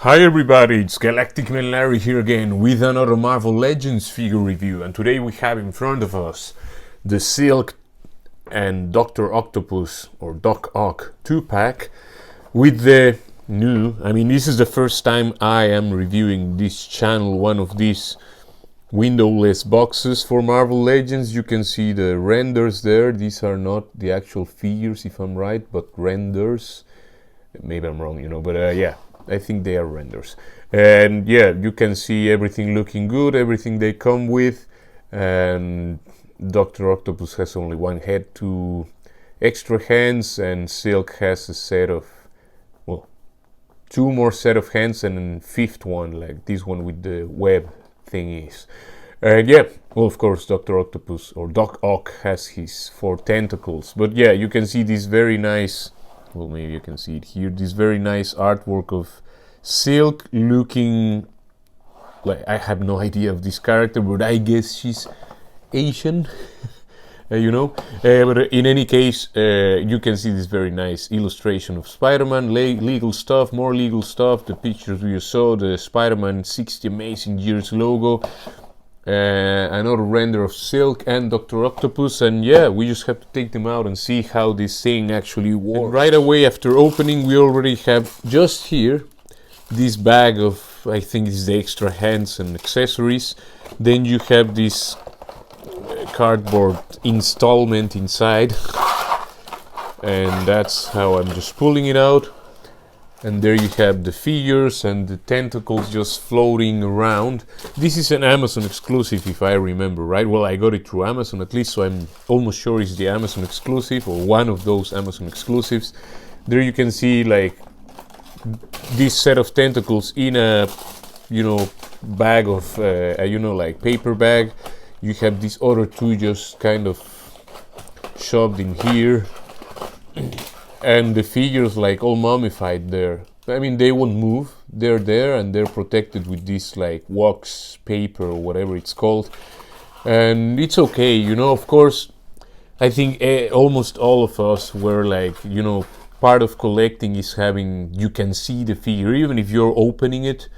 Hi everybody, it's Galactic Man Larry here again with another Marvel Legends figure review, and today we have in front of us the Silk and Dr. Octopus or Doc Ock 2-pack with the new, this is the first time I am reviewing this channel, one of these windowless boxes for Marvel Legends. You can see the renders there. These are not the actual figures if I'm right, but renders. Maybe I'm wrong, but yeah, I think they are renders. And yeah, you can see everything looking good, everything they come with. And Dr. Octopus has only one head, two extra hands, and Silk has a set of, well, two more set of hands and a fifth one, like this one with the web thingies. And yeah, well, of course, Dr. Octopus or Doc Ock has his 4 tentacles. But yeah, you can see this very nice, well, maybe you can see it here, this very nice artwork of Silk looking like, I have no idea of this character, but I guess she's Asian. But in any case, you can see this very nice illustration of Spider-Man, legal stuff, more legal stuff, the pictures we saw, the Spider-Man 60 Amazing Years logo, another render of Silk and Dr. Octopus, and yeah, we just have to take them out and see how this thing actually works. And right away after opening, we already have just here this bag of, I think it's the extra hands and accessories. Then you have this cardboard installment inside, and that's how I'm just pulling it out. And there you have the figures and the tentacles just floating around. This is an Amazon exclusive, if I remember right. Well, I got it through Amazon at least, so I'm almost sure it's the Amazon exclusive or one of those Amazon exclusives. There you can see like this set of tentacles in a, bag of, like paper bag. You have these other two just kind of shoved in here. And the figures like all mummified there. They won't move. They're there and they're protected with this like wax paper or whatever it's called. And it's okay, of course. I think almost all of us were like, part of collecting is having, you can see the figure, even if you're opening it,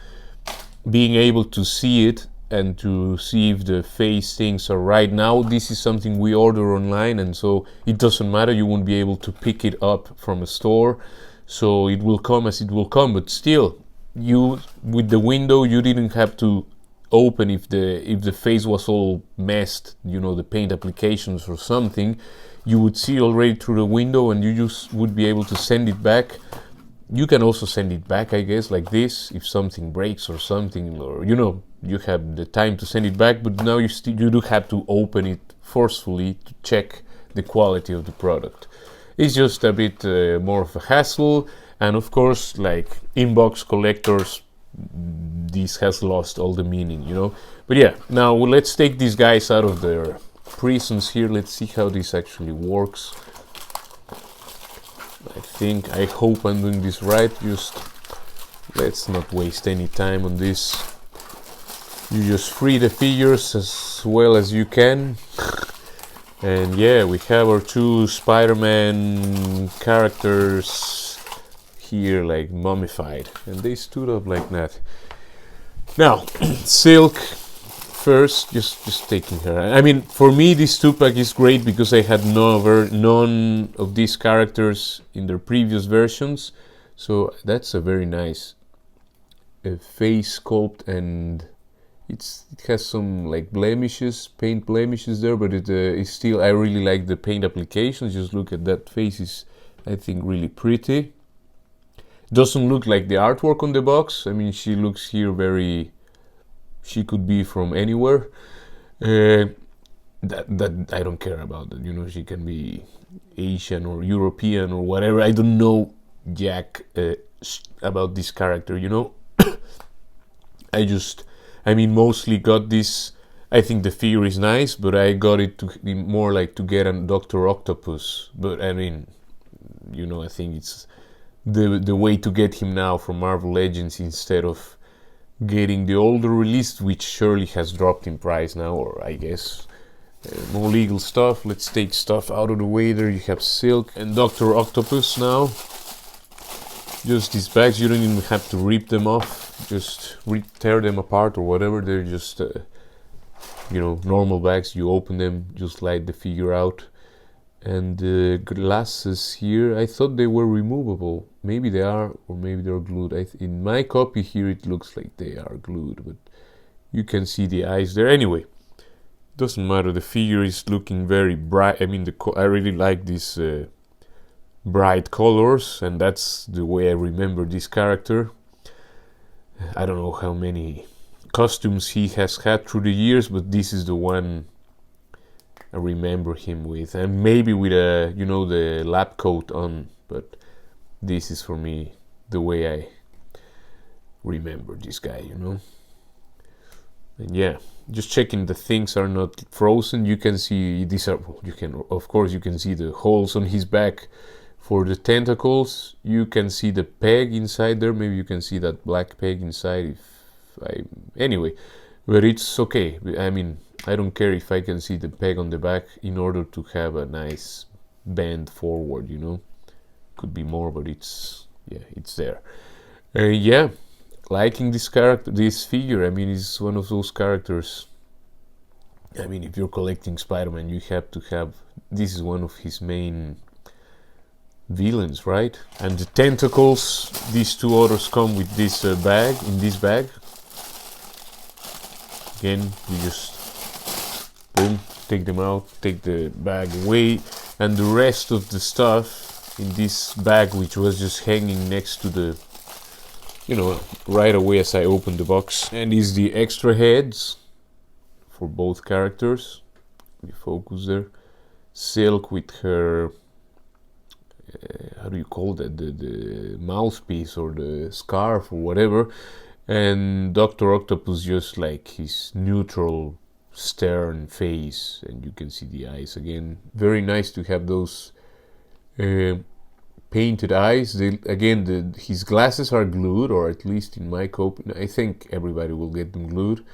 being able to see it and to see if the face things are right. Now this is something we order online, and so it doesn't matter, you won't be able to pick it up from a store, so it will come as it will come. But still, you with the window, you didn't have to open if the face was all messed, the paint applications or something. You would see already through the window and you just would be able to send it back. You can also send it back, I guess, like this, if something breaks or something, or you have the time to send it back. But now you do have to open it forcefully to check the quality of the product. It's just a bit more of a hassle, and of course, like inbox collectors, this has lost all the meaning, But yeah, now let's take these guys out of their prisons here. Let's see how this actually works. I hope I'm doing this right. Just let's not waste any time on this. You just free the figures as well as you can. And yeah, we have our two Spider-Man characters here like mummified, and they stood up like that. Now, Silk first, just taking her. For me, this 2-pack is great because I had none of these characters in their previous versions. So that's a very nice face sculpt, and it has some like blemishes, paint blemishes there, but it's still, I really like the paint applications. Just look at that face, is I think really pretty. Doesn't look like the artwork on the box. She looks here very, she could be from anywhere. That I don't care about that. She can be Asian or European or whatever. I don't know jack about this character. Mostly got this. I think the figure is nice, but I got it to be more like to get a Dr. Octopus. But I think it's the way to get him now from Marvel Legends instead of getting the older release, which surely has dropped in price now, or I guess more legal stuff. Let's take stuff out of the way. There you have Silk and Dr. Octopus now. Just these bags, you don't even have to rip them off, just tear them apart or whatever. They're just normal bags. You open them, just slide the figure out. And the glasses here, I thought they were removable. Maybe they are, or maybe they're glued. In my copy here it looks like they are glued, but you can see the eyes there. Anyway, doesn't matter. The figure is looking very bright. I mean, I really like these bright colors, and that's the way I remember this character. I don't know how many costumes he has had through the years, but this is the one I remember him with, and maybe with a the lab coat on, but this is for me the way I remember this guy, And yeah, just checking the things are not frozen. You can see these are. You can see the holes on his back for the tentacles. You can see the peg inside there. Maybe you can see that black peg inside. Anyway, but it's okay. I mean, I don't care if I can see the peg on the back in order to have a nice bend forward. Could be more, but it's there. Liking this figure. I mean, it's one of those characters. I mean, if you're collecting Spider-Man, you have to have. This is one of his main villains, right? And the tentacles. These two others come with this bag. In this bag, again, you just boom, take them out, take the bag away, and the rest of the stuff in this bag, which was just hanging next to the. Right away as I opened the box, and is the extra heads for both characters. We focus there. Silk with her, how do you call that? The mouthpiece or the scarf or whatever, and Dr. Octopus just like his neutral, stern face, and you can see the eyes again. Very nice to have those. Painted eyes. His glasses are glued, or at least in my copy. I think everybody will get them glued.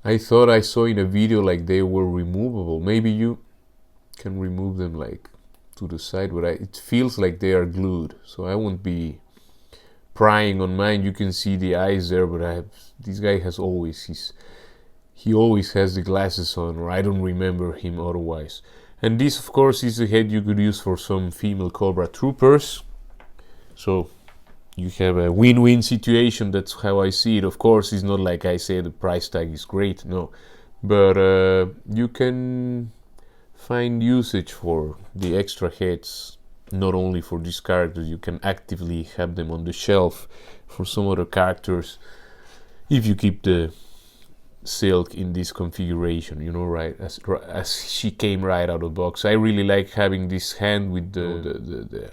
I thought I saw in a video like they were removable. Maybe you can remove them like to the side, but it feels like they are glued. So I won't be prying on mine. You can see the eyes there, but this guy has always he always has the glasses on, or I don't remember him otherwise. And this, of course, is the head you could use for some female Cobra troopers. So you have a win-win situation. That's how I see it. Of course, it's not like I say the price tag is great. No. But you can find usage for the extra heads. Not only for these characters. You can actively have them on the shelf for some other characters. If you keep the Silk in this configuration, right, as she came right out of the box. I really like having this hand with the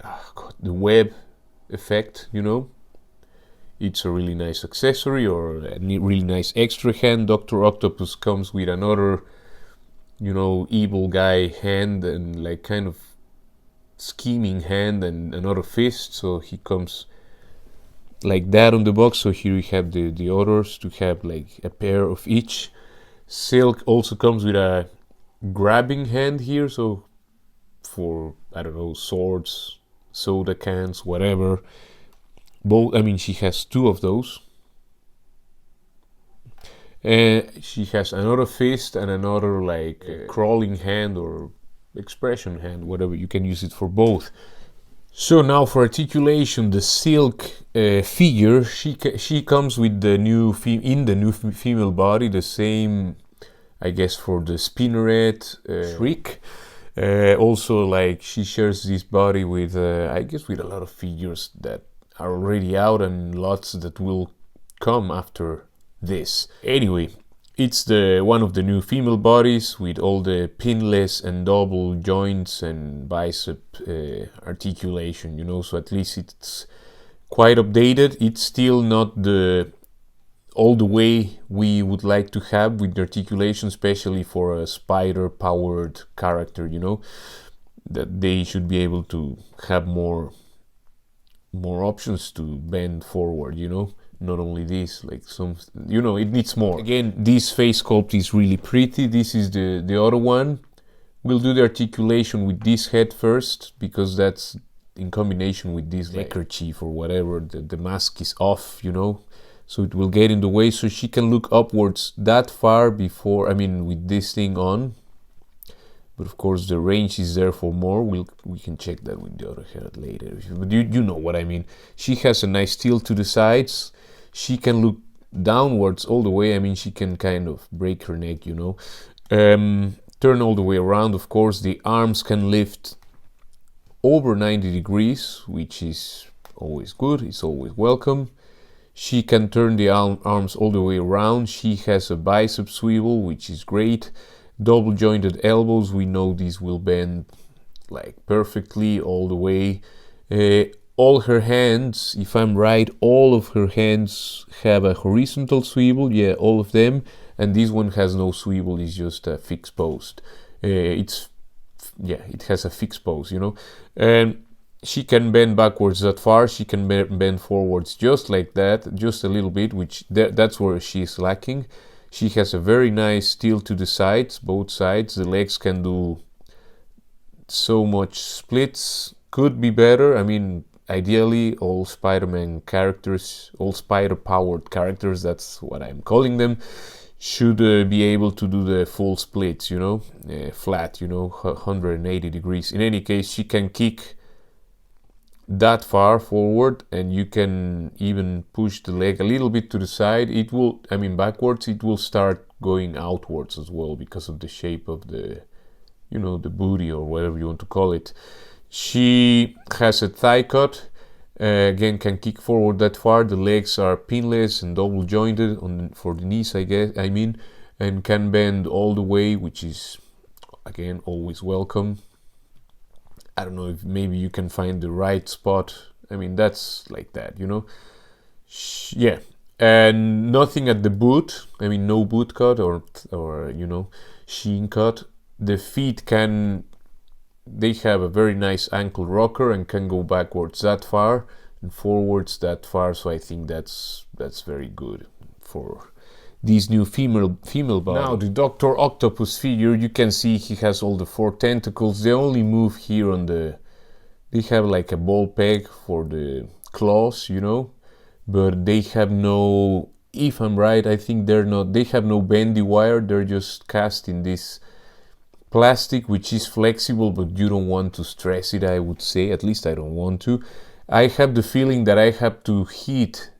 web effect. It's a really nice accessory, or a really nice extra hand. Dr. Octopus comes with another evil guy hand, and like kind of scheming hand, and another fist. So he comes like that on the box. So here we have the others to have like a pair of each. Silk also comes with a grabbing hand here, so for swords, soda cans, whatever. She has two of those. She has another fist and another crawling hand or expression hand, whatever. You can use it for both. So now for articulation, the Silk figure, she comes with the new female body, the same, I guess, for the Spinneret, Shriek. Also, she shares this body with, I guess, with a lot of figures that are already out and lots that will come after this. Anyway, it's one of the new female bodies with all the pinless and double joints and bicep articulation, so at least it's quite updated. It's still not all the way we would like to have with the articulation, especially for a spider-powered character, that they should be able to have more options to bend forward, not only this, it needs more. Again, this face sculpt is really pretty. This is the other one. We'll do the articulation with this head first, because that's in combination with this neckerchief or whatever, the mask is off, you know, so it will get in the way. So she can look upwards that far before, I mean, with this thing on. But of course, the range is there for more. We can check that with the other head later. But you know what I mean. She has a nice tilt to the sides. She can look downwards all the way. I mean, she can kind of break her neck, you know. Turn all the way around. Of course, the arms can lift over 90 degrees, which is always good. It's always welcome. She can turn the arms all the way around. She has a bicep swivel, which is great. Double jointed elbows, we know these will bend like perfectly all the way. All her hands, if I'm right, all of her hands have a horizontal swivel, yeah, all of them, and this one has no swivel, it's just a fixed post. It has a fixed pose, you know. And she can bend backwards that far, she can bend forwards just like that, just a little bit, which that's where she's lacking. She has a very nice tilt to the sides, both sides. The legs can do so much splits. Could be better. I mean, ideally, all Spider-Man characters, all spider-powered characters, that's what I'm calling them, should be able to do the full splits, you know, flat, you know, 180 degrees. In any case, she can kick that far forward, and you can even push the leg a little bit to the side. It will, I mean, backwards, it will start going outwards as well because of the shape of the, you know, the booty or whatever you want to call it. She has a thigh cut, again, can kick forward that far. The legs are pinless and double jointed for the knees, I mean, and can bend all the way, which is, again, always welcome. I don't know if maybe you can find the right spot. I mean, that's like that, you know. Yeah, and nothing at the boot. I mean, no boot cut or you know, sheen cut. The feet they have a very nice ankle rocker and can go backwards that far and forwards that far. So I think that's very good for these new female body. Now the Dr. Octopus figure, you can see he has all the 4 tentacles. They only move here on they have like a ball peg for the claws, you know, but they have no, if I'm right, I think they have no bendy wire. They're just cast in this plastic, which is flexible, but you don't want to stress it, I would say. At least I don't want to. I have the feeling that I have to heat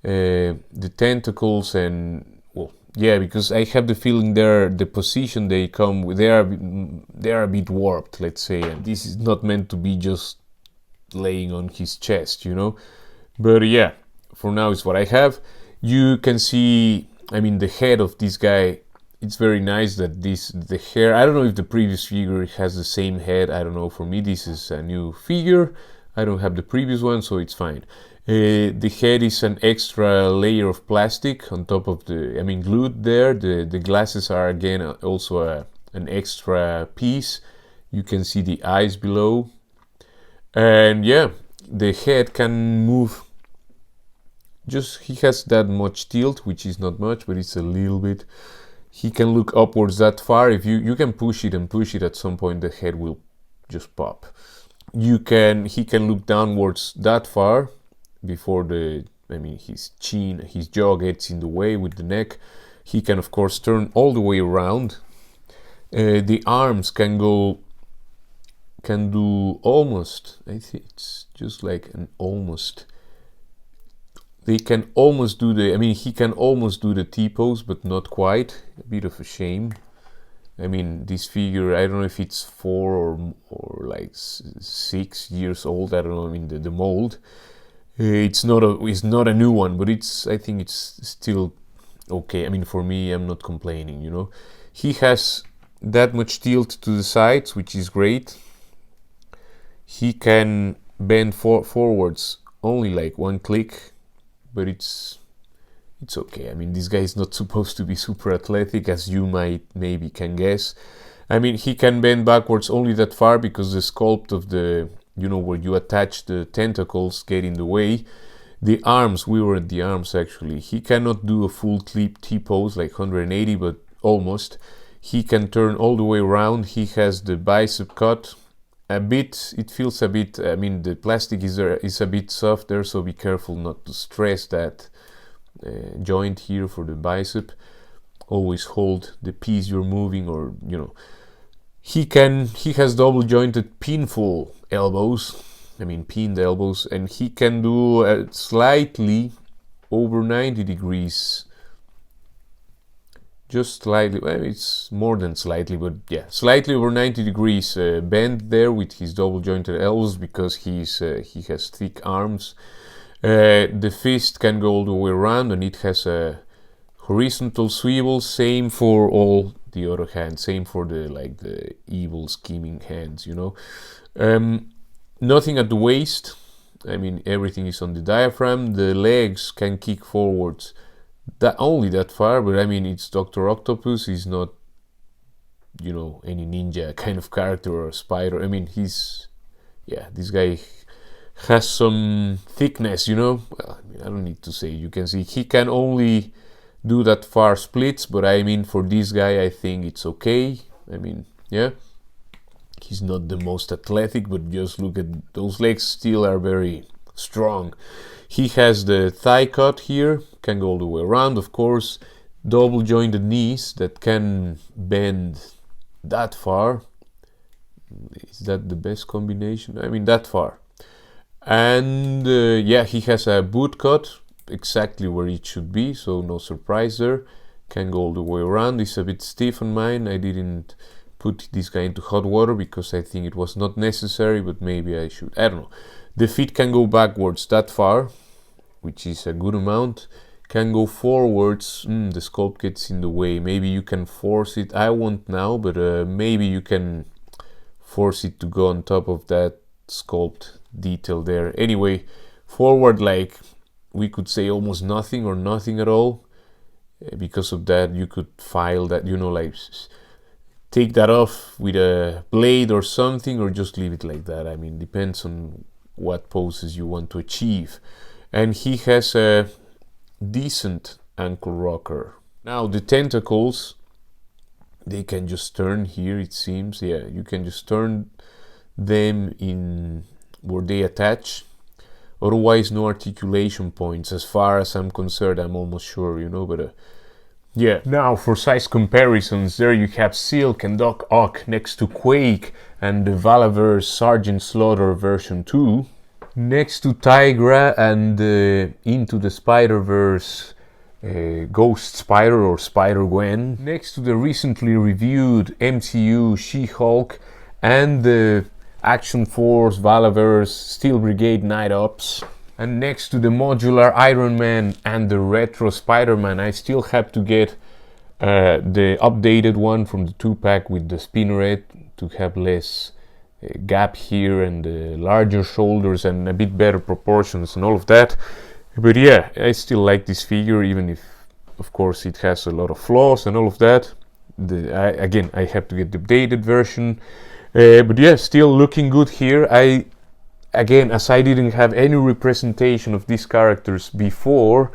the tentacles, and well, yeah, because I have the feeling the position they come with, they are a bit warped, let's say, and this is not meant to be just laying on his chest, you know. But yeah, for now it's what I have. You can see, I mean, the head of this guy, it's very nice that the hair, I don't know if the previous figure has the same head, I don't know. For me, this is a new figure. I don't have the previous one, so it's fine. The head is an extra layer of plastic on top of glued there. The glasses are again also an extra piece. You can see the eyes below. And yeah, the head can move. He has that much tilt, which is not much, but it's a little bit. He can look upwards that far. If you can push it and push it, at some point the head will just pop. He can look downwards that far before his chin, his jaw gets in the way with the neck. He can of course turn all the way around. The arms can do almost, I think it's just like an almost. They can almost do he can almost do the T-pose, but not quite. A bit of a shame. I mean, this figure, I don't know if it's 4 or like 6 years old. I don't know. I mean, the mold. It's not a new one, but I think it's still okay. I mean, for me, I'm not complaining. You know, he has that much tilt to the sides, which is great. He can bend forwards only like one click, but it's okay. I mean, this guy is not supposed to be super athletic, as you maybe can guess. I mean, he can bend backwards only that far because the sculpt of where you attach the tentacles get in the way. The arms, we were at the arms actually. He cannot do a full clip T-pose like 180, but almost. He can turn all the way around. He has the bicep cut. a bit, it feels a bit, I mean, the plastic is a bit soft there, so be careful not to stress that joint here for the bicep. Always hold the piece you're moving, or he has double jointed pinfall elbows, I mean pinned elbows, and he can do slightly over 90 degrees, just slightly, well, it's more than slightly, but yeah, slightly over 90 degrees bend there with his double jointed elbows, because he has thick arms. The fist can go all the way around, and it has a horizontal swivel. Same for all the other hands, same for the evil scheming hands, nothing at the waist, I mean everything is on the diaphragm. The legs can kick forwards only that far, but I mean it's Dr. Octopus. He's not any ninja kind of character or a spider. I mean this guy has some thickness, well, I don't need to say, you can see he can only do that far splits, but I mean for this guy I think it's okay. I mean, yeah, he's not the most athletic, but just look at those legs, still are very strong. He has the thigh cut here, can go all the way around, of course. Double jointed knees that can bend that far. Is that the best combination? I mean that far. And yeah, he has a boot cut, exactly where it should be, so no surprise there. Can go all the way around. It's a bit stiff on mine. I didn't put this guy into hot water because I think it was not necessary, but maybe I should, I don't know. The feet can go backwards that far, which is a good amount. Can go forwards, the sculpt gets in the way. Maybe you can force it, I won't now, but maybe you can force it to go on top of that sculpt detail there. Anyway, forward, like we could say almost nothing or nothing at all. Because of that, you could file that, like take that off with a blade or something, or just leave it like that. I mean, depends on what poses you want to achieve. And he has a decent ankle rocker. Now the tentacles, they can just turn here, it seems. Yeah, you can just turn them in where they attach. Otherwise, no articulation points as far as I'm concerned, I'm almost sure, but yeah. Now for size comparisons, there you have Silk and Doc Ock next to Quake and the Valaverse Sergeant Slaughter version 2. Next to Tigra and Into the Spider-Verse Ghost Spider or Spider-Gwen. Next to the recently reviewed MCU She-Hulk and the Action Force Valaverse Steel Brigade Night Ops. And next to the modular Iron Man and the retro Spider-Man, I still have to get the updated one from the 2-pack with the spinneret to have less gap here and larger shoulders and a bit better proportions and all of that. But yeah, I still like this figure, even if of course it has a lot of flaws and all of that. Again, I have to get the updated version. But yeah, still looking good here. Again, as I didn't have any representation of these characters before,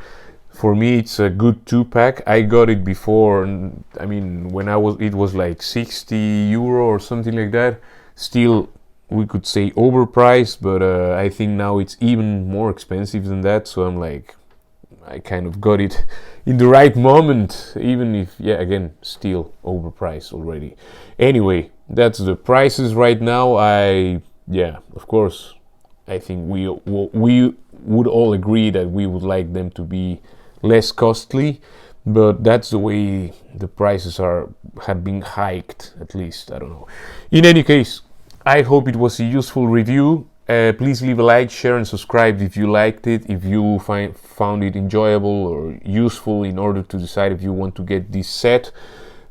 for me it's a good 2-pack. I got it before, and I mean when it was like 60 euro or something like that. Still, we could say overpriced, but I think now it's even more expensive than that. So I'm like, I kind of got it in the right moment, even if, yeah, again, still overpriced already. Anyway, that's the prices right now. Yeah, of course, I think we would all agree that we would like them to be less costly, but that's the way the prices have been hiked, at least. I don't know. In any case, I hope it was a useful review. Please leave a like, share and subscribe if you liked it, if you found it enjoyable or useful in order to decide if you want to get this set.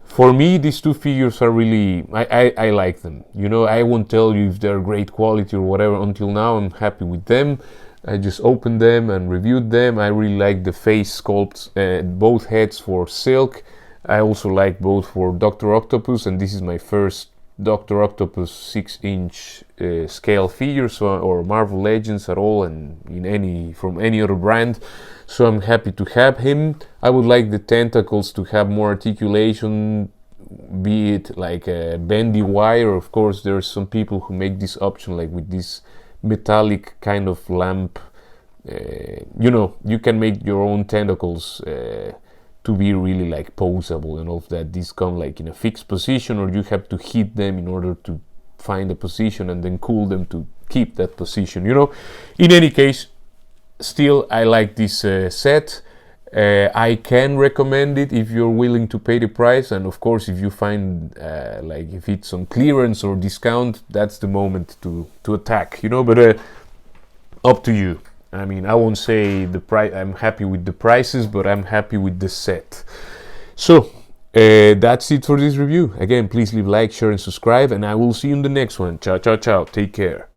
For me, these two figures are really, I like them. I won't tell you if they're great quality or whatever. Until now, I'm happy with them. I just opened them and reviewed them. I really like the face sculpts, both heads for Silk. I also like both for Dr. Octopus, and this is my first Dr. Octopus 6-inch scale figure, or Marvel Legends at all, and from any other brand. So I'm happy to have him. I would like the tentacles to have more articulation be it like a bendy wire. Of course, there's some people who make this option like with this metallic kind of lamp. You can make your own tentacles to be really like poseable and all of that. These come like in a fixed position, or you have to heat them in order to find a position and then cool them to keep that position. In any case, still I like this set. I can recommend it if you're willing to pay the price, and of course if you find like if it's on clearance or discount, that's the moment to attack, but up to you. I mean, I won't say the price. I'm happy with the prices, but I'm happy with the set. So that's it for this review. Again, please leave a like, share, and subscribe, and I will see you in the next one. Ciao, ciao, ciao. Take care.